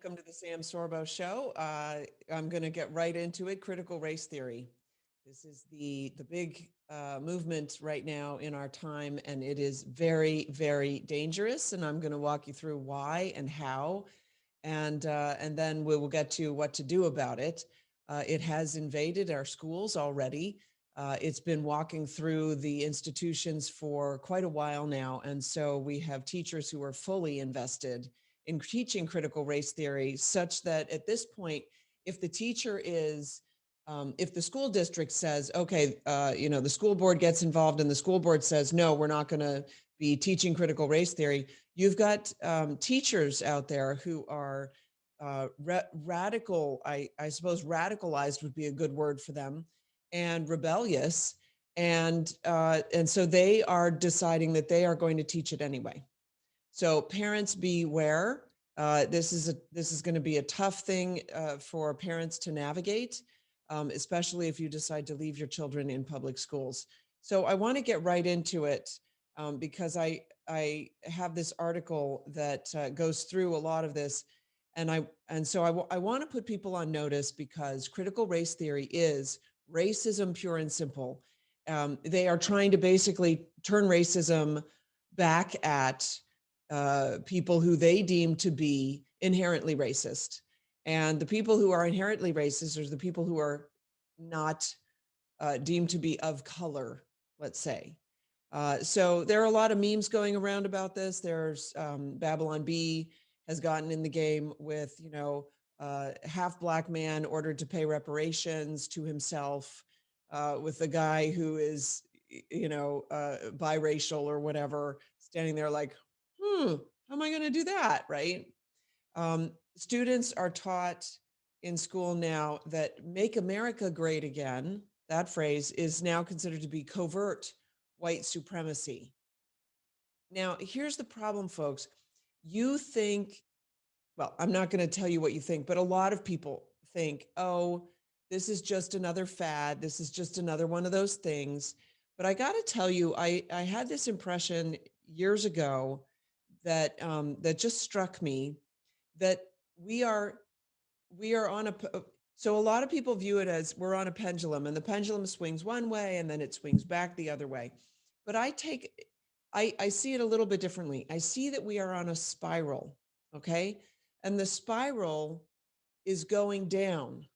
Welcome to the Sam Sorbo Show. I'm going to get right into it. Critical race theory. This is the big movement right now in our time, and it is very, very dangerous. And I'm going to walk you through why and how, and then we will get to what to do about it. It has invaded our schools already. It's been walking through the institutions for quite a while now, and so we have teachers who are fully invested in teaching critical race theory, such that at this point, if the teacher is, if the school district says, okay, the school board gets involved and the school board says, no, we're not going to be teaching critical race theory, you've got teachers out there who are radical, I suppose radicalized would be a good word for them, and rebellious. And so they are deciding that they are going to teach it anyway. So parents beware. This is going to be a tough thing for parents to navigate, especially if you decide to leave your children in public schools. So I want to get right into it because I have this article that goes through a lot of this, and so I want to put people on notice because critical race theory is racism pure and simple. They are trying to basically turn racism back at people who they deem to be inherently racist. And the people who are inherently racist are the people who are not deemed to be of color, let's say. So there are a lot of memes going around about this. There's Babylon B has gotten in the game with, half black man ordered to pay reparations to himself with the guy who is, biracial or whatever, standing there like, how am I going to do that? Right. Students are taught in school now that make America great again. That phrase is now considered to be covert white supremacy. Now, here's the problem, folks. You think, well, I'm not going to tell you what you think, but a lot of people think, oh, this is just another fad. This is just another one of those things. But I got to tell you, I had this impression years ago that that just struck me that we are on a, so a lot of people view it as we're on a pendulum and the pendulum swings one way and then it swings back the other way. But I see it a little bit differently. I see that we are on a spiral, okay? And the spiral is going down,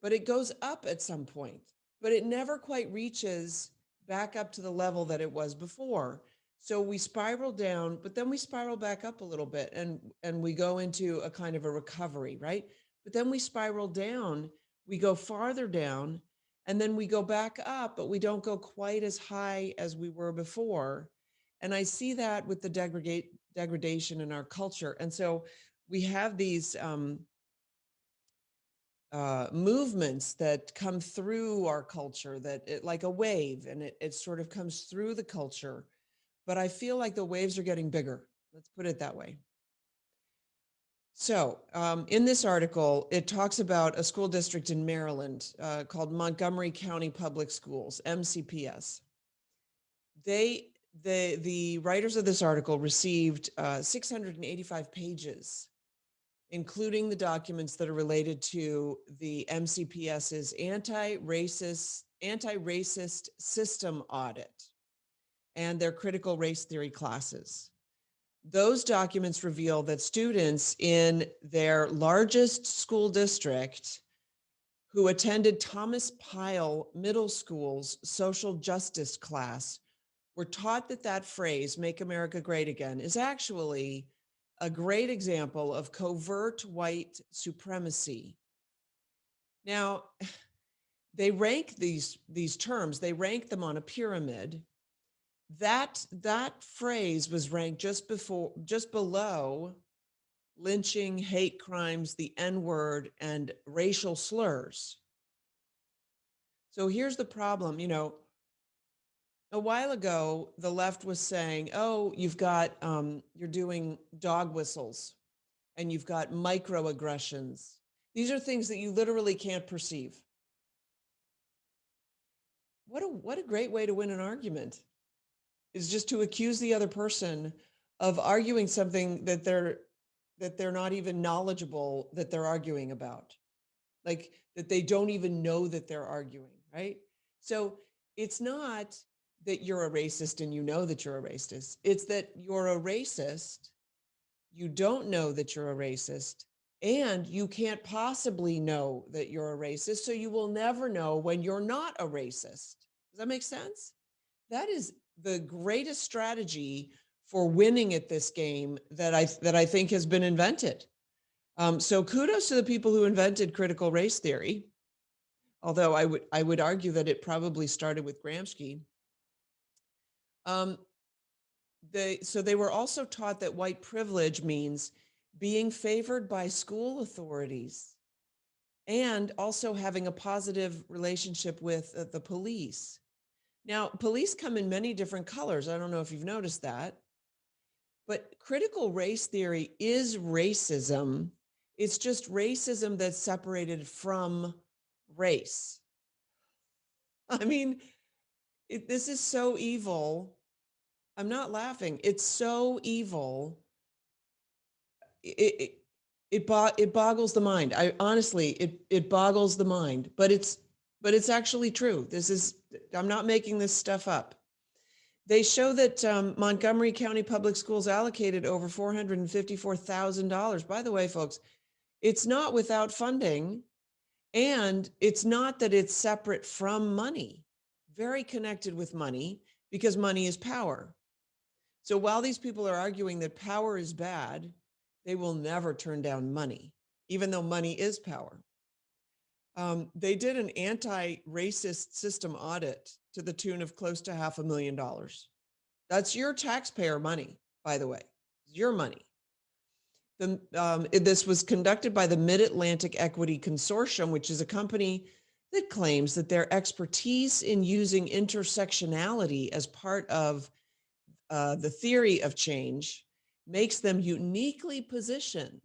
but it goes up at some point, but it never quite reaches back up to the level that it was before. So we spiral down, but then we spiral back up a little bit and we go into a kind of a recovery, right? But then we spiral down, we go farther down, and then we go back up, but we don't go quite as high as we were before. And I see that with the degradation in our culture. And so we have these movements that come through our culture that it, like a wave, and it sort of comes through the culture. But I feel like the waves are getting bigger. Let's put it that way. So in this article, it talks about a school district in Maryland called Montgomery County Public Schools, MCPS. The writers of this article received 685 pages, including the documents that are related to the MCPS's anti-racist system audit and their critical race theory classes. Those documents reveal that students in their largest school district who attended Thomas Pyle Middle School's social justice class were taught that that phrase, "Make America Great Again," is actually a great example of covert white supremacy. Now, they rank these terms, they rank them on a pyramid. That phrase was ranked just below lynching, hate crimes, the N-word, and racial slurs. So here's the problem, a while ago, the left was saying, oh, you've got, you're doing dog whistles and you've got microaggressions. These are things that you literally can't perceive. What a great way to win an argument, is just to accuse the other person of arguing something that they're that they're not even knowledgeable that they're arguing about, like that they don't even know that they're arguing, right? So it's not that you're a racist and you know that you're a racist. It's that you're a racist, you don't know that you're a racist, and you can't possibly know that you're a racist, so you will never know when you're not a racist. Does that make sense? That is the greatest strategy for winning at this game that I think has been invented. So kudos to the people who invented critical race theory. Although I would argue that it probably started with Gramsci. So they were also taught that white privilege means being favored by school authorities and also having a positive relationship with the police. Now, police come in many different colors. I don't know if you've noticed that, but critical race theory is racism. It's just racism that's separated from race. I mean, this is so evil. I'm not laughing. It's so evil. It boggles the mind. I honestly, it boggles the mind, but it's actually true. I'm not making this stuff up. They show that Montgomery County Public Schools allocated over $454,000. By the way, folks, it's not without funding, and it's not that it's separate from money. Very connected with money, because money is power. So while these people are arguing that power is bad, they will never turn down money, even though money is power. They did an anti-racist system audit to the tune of close to $500,000. That's your taxpayer money, by the way, your money. This was conducted by the Mid-Atlantic Equity Consortium, which is a company that claims that their expertise in using intersectionality as part of the theory of change makes them uniquely positioned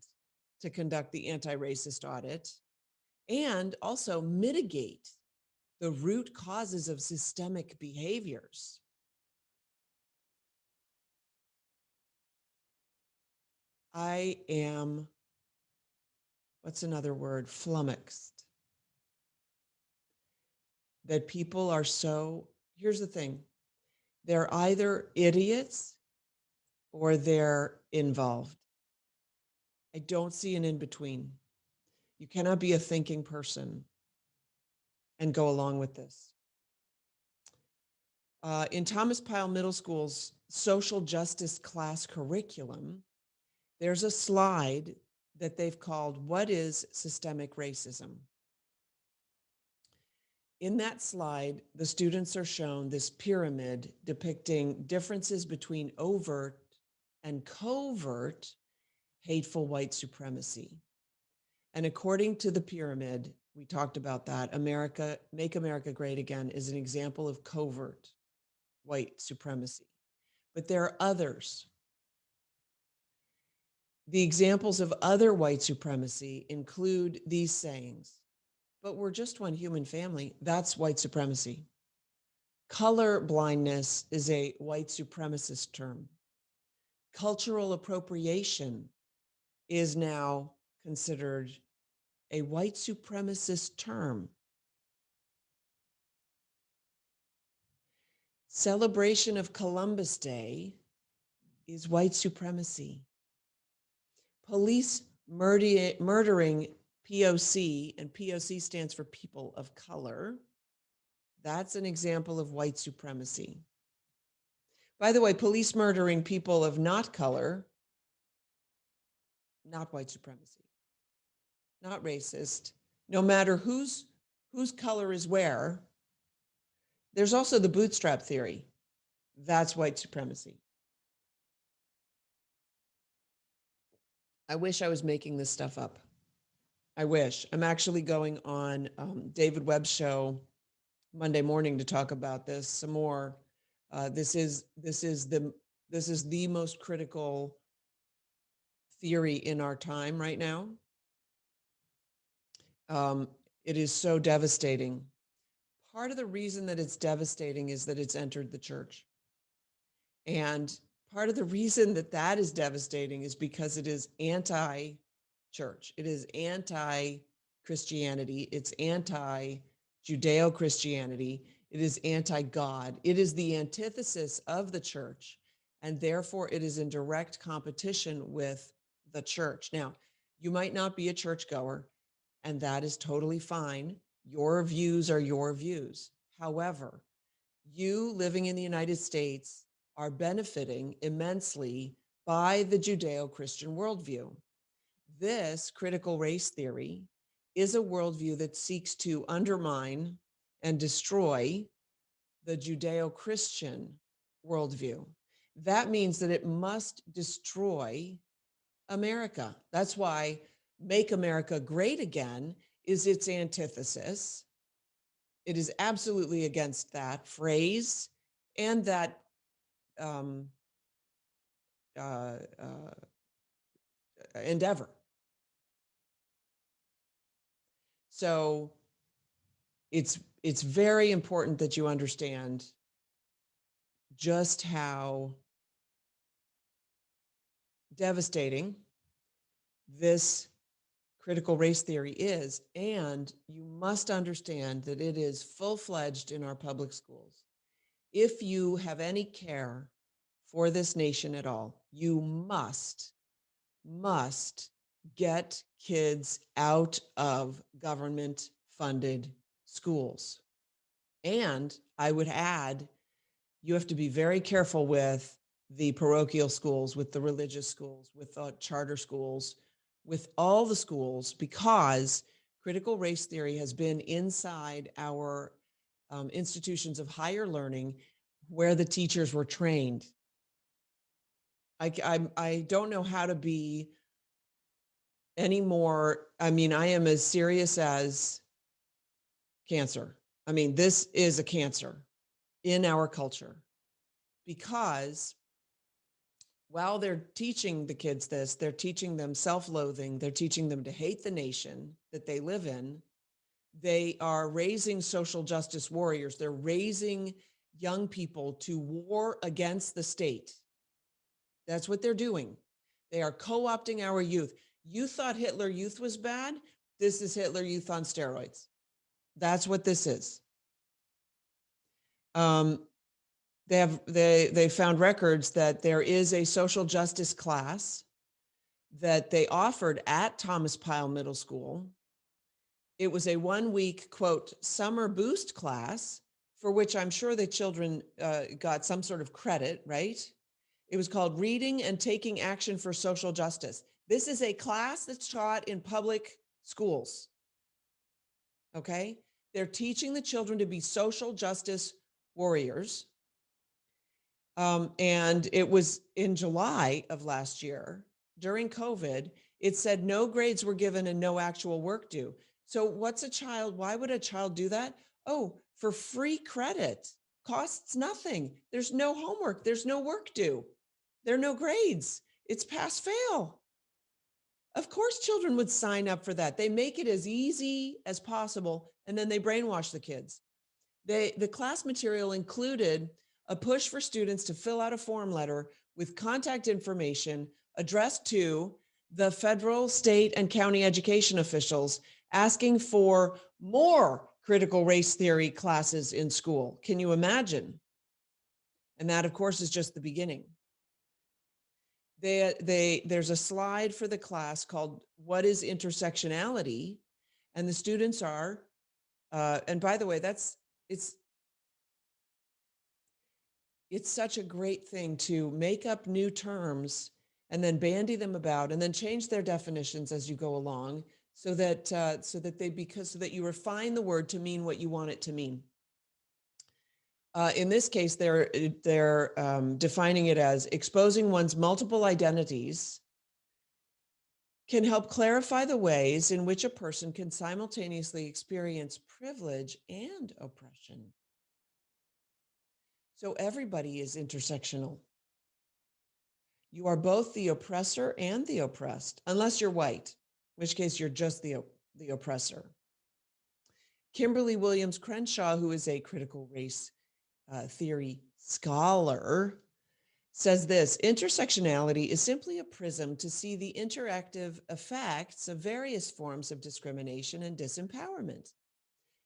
to conduct the anti-racist audit and also mitigate the root causes of systemic behaviors. I am, what's another word? Flummoxed. That people are so, here's the thing, they're either idiots or they're involved. I don't see an in between. You cannot be a thinking person and go along with this. In Thomas Pyle Middle School's social justice class curriculum, there's a slide that they've called, "What is Systemic Racism?" In that slide, the students are shown this pyramid depicting differences between overt and covert hateful white supremacy. And according to the pyramid, we talked about that, Make America Great Again is an example of covert white supremacy. But there are others. The examples of other white supremacy include these sayings: "But we're just one human family." That's white supremacy. Color blindness is a white supremacist term. Cultural appropriation is now considered a white supremacist term. Celebration of Columbus Day is white supremacy. Police murdering POC, and POC stands for people of color. That's an example of white supremacy. By the way, police murdering people of not color, not white supremacy, not racist, no matter whose color is where. There's also the bootstrap theory. That's white supremacy. I wish I was making this stuff up. I wish. I'm actually going on David Webb's show Monday morning to talk about this some more. This is the most critical theory in our time right now. It is so devastating. Part of the reason that it's devastating is that it's entered the church. And part of the reason that that is devastating is because it is anti-church. It is anti-Christianity. It's anti-Judeo-Christianity. It is anti-God. It is the antithesis of the church, and therefore it is in direct competition with the church. Now, you might not be a churchgoer, and that is totally fine. Your views are your views. However, you living in the United States are benefiting immensely by the Judeo-Christian worldview. This critical race theory is a worldview that seeks to undermine and destroy the Judeo-Christian worldview. That means that it must destroy America. That's why Make America Great Again is its antithesis. It is absolutely against that phrase and that um, uh, endeavor. So it's very important that you understand just how devastating this critical race theory is, and you must understand that it is full-fledged in our public schools. If you have any care for this nation at all, you must get kids out of government-funded schools. And I would add, you have to be very careful with the parochial schools, with the religious schools, with the charter schools, with all the schools, because critical race theory has been inside our institutions of higher learning where the teachers were trained. I don't know how to be any more. I mean, I am as serious as cancer. I mean, this is a cancer in our culture, because while they're teaching the kids this, they're teaching them self-loathing. They're teaching them to hate the nation that they live in. They are raising social justice warriors. They're raising young people to war against the state. That's what they're doing. They are co-opting our youth. You thought Hitler Youth was bad? This is Hitler Youth on steroids. That's what this is. They found records that there is a social justice class that they offered at Thomas Pyle Middle School. It was a 1-week, quote, summer boost class, for which I'm sure the children got some sort of credit, right? It was called Reading and Taking Action for Social Justice. This is a class that's taught in public schools, okay? They're teaching the children to be social justice warriors. And it was in July of last year, during COVID. It said no grades were given and no actual work due. So why would a child do that? Oh, for free credit, costs nothing. There's no homework, there's no work due. There are no grades. It's pass fail. Of course, children would sign up for that. They make it as easy as possible, and then they brainwash the kids. The class material included a push for students to fill out a form letter with contact information addressed to the federal, state, and county education officials asking for more critical race theory classes in school. Can you imagine? And that, of course, is just the beginning. There's a slide for the class called "What is Intersectionality?" And the students are, and by the way, it's such a great thing to make up new terms and then bandy them about and then change their definitions as you go along, so that you refine the word to mean what you want it to mean. In this case, they're defining it as exposing one's multiple identities can help clarify the ways in which a person can simultaneously experience privilege and oppression. So everybody is intersectional. You are both the oppressor and the oppressed, unless you're white, in which case you're just the oppressor. Kimberly Williams Crenshaw, who is a critical race theory scholar, says this: intersectionality is simply a prism to see the interactive effects of various forms of discrimination and disempowerment.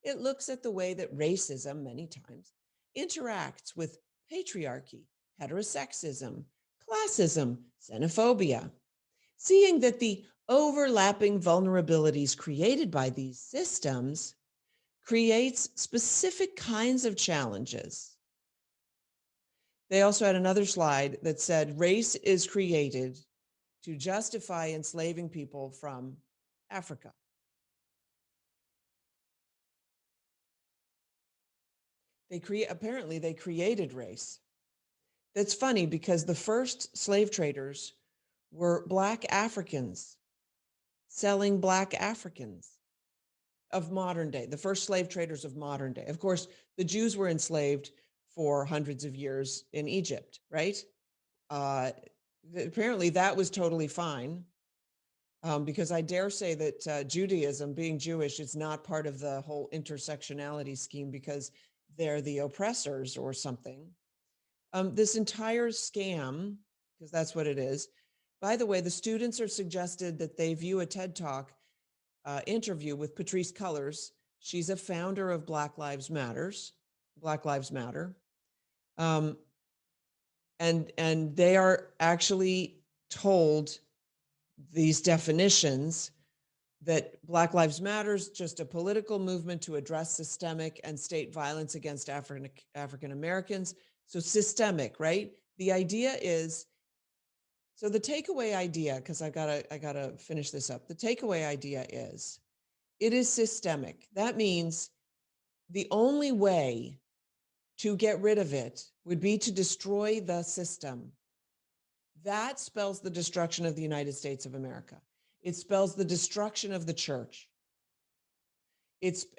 It looks at the way that racism, many times, interacts with patriarchy, heterosexism, classism, xenophobia, seeing that the overlapping vulnerabilities created by these systems creates specific kinds of challenges. They also had another slide that said race is created to justify enslaving people from Africa. Apparently they created race. That's funny because the first slave traders were Black Africans selling Black Africans of modern day, the first slave traders of modern day. Of course, the Jews were enslaved for hundreds of years in Egypt, right? Apparently that was totally fine, because I dare say that Judaism, being Jewish, is not part of the whole intersectionality scheme because they're the oppressors or something. This entire scam, because that's what it is. By the way, the students are suggested that they view a TED Talk interview with Patrisse Cullors. She's a founder of Black Lives Matter, and they are actually told these definitions that Black Lives Matter is just a political movement to address systemic and state violence against African Americans. So systemic, right? The idea is, so the takeaway idea, because I gotta finish this up. The takeaway idea is, it is systemic. That means the only way to get rid of it would be to destroy the system. That spells the destruction of the United States of America. It spells the destruction of the church.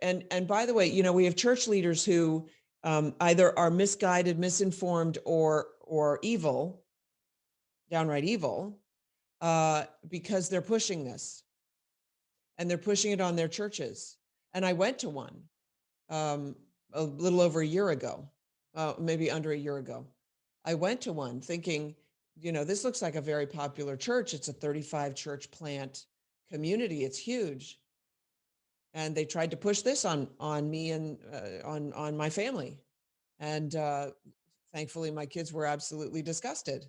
And by the way, we have church leaders who either are misguided, misinformed, or evil, downright evil, because they're pushing this, and they're pushing it on their churches. And I went to one a little over a year ago, maybe under a year ago. I went to one thinking, this looks like a very popular church. It's a 35 church plant community. It's huge. And they tried to push this on me and on my family. And thankfully, my kids were absolutely disgusted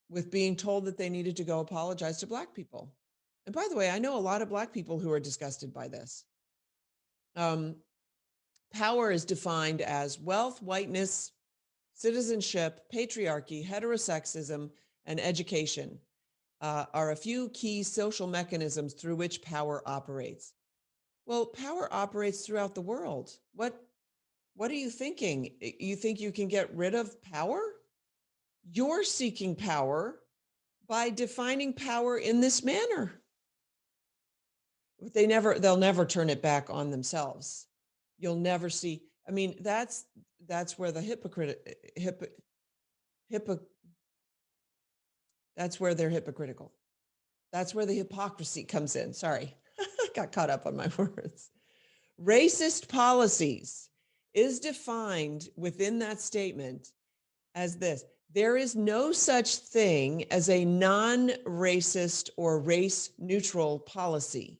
with being told that they needed to go apologize to Black people. And by the way, I know a lot of Black people who are disgusted by this. Power is defined as wealth, whiteness, citizenship, patriarchy, heterosexism, and education are a few key social mechanisms through which power operates. Well, power operates throughout the world. What are you thinking? You think you can get rid of power? You're seeking power by defining power in this manner. They'll never turn it back on themselves. You'll never see. I mean, that's where the that's where they're hypocritical. That's where the hypocrisy comes in. Sorry, got caught up on my words. Racist policies is defined within that statement as this: there is no such thing as a non-racist or race-neutral policy.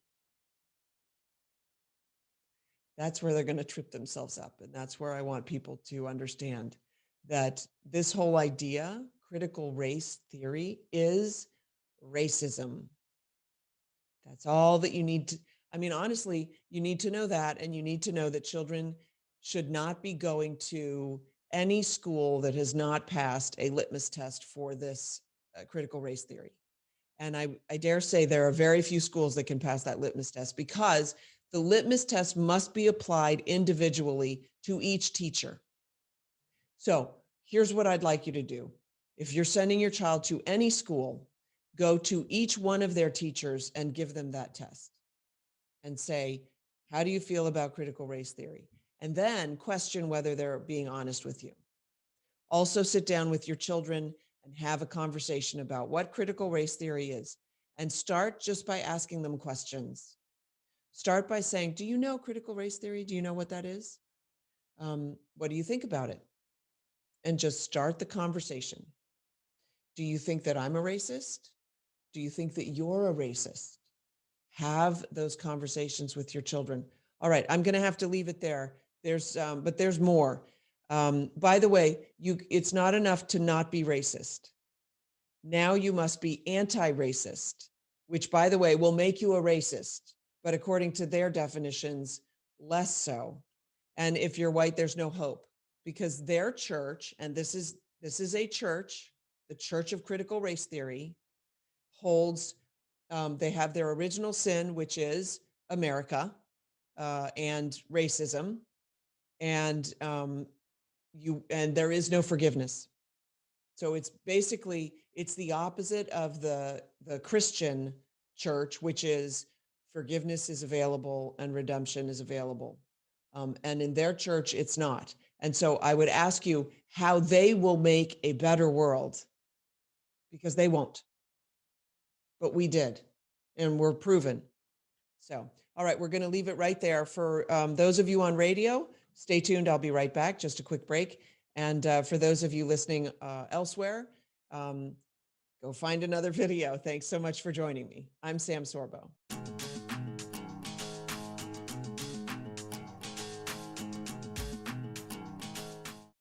That's where they're going to trip themselves up. And that's where I want people to understand that this whole idea, critical race theory, is racism. That's all that you need to, honestly, you need to know that. And you need to know that children should not be going to any school that has not passed a litmus test for this critical race theory. And I dare say there are very few schools that can pass that litmus test, because the litmus test must be applied individually to each teacher. So here's what I'd like you to do. If you're sending your child to any school, go to each one of their teachers and give them that test and say, how do you feel about critical race theory? And then question whether they're being honest with you. Also sit down with your children and have a conversation about what critical race theory is, and start just by asking them questions. Start by saying, do you know critical race theory? Do you know what that is? What do you think about it? And just start the conversation. Do you think that I'm a racist? Do you think that you're a racist? Have those conversations with your children. All right, I'm going to have to leave it there. But there's more. By the way, it's not enough to not be racist. Now you must be anti-racist, which, by the way, will make you a racist, but according to their definitions, less so. And if you're white, there's no hope, because their church, and this is a church, the Church of Critical Race Theory, holds. They have their original sin, which is America and racism, and there is no forgiveness. So it's basically the opposite of the Christian church, which is forgiveness is available and redemption is available. And in their church, it's not. And so I would ask you how they will make a better world, because they won't. But we did, and we're proven. So, all right, we're going to leave it right there. For those of you on radio, stay tuned. I'll be right back. Just a quick break. And for those of you listening elsewhere, go find another video. Thanks so much for joining me. I'm Sam Sorbo.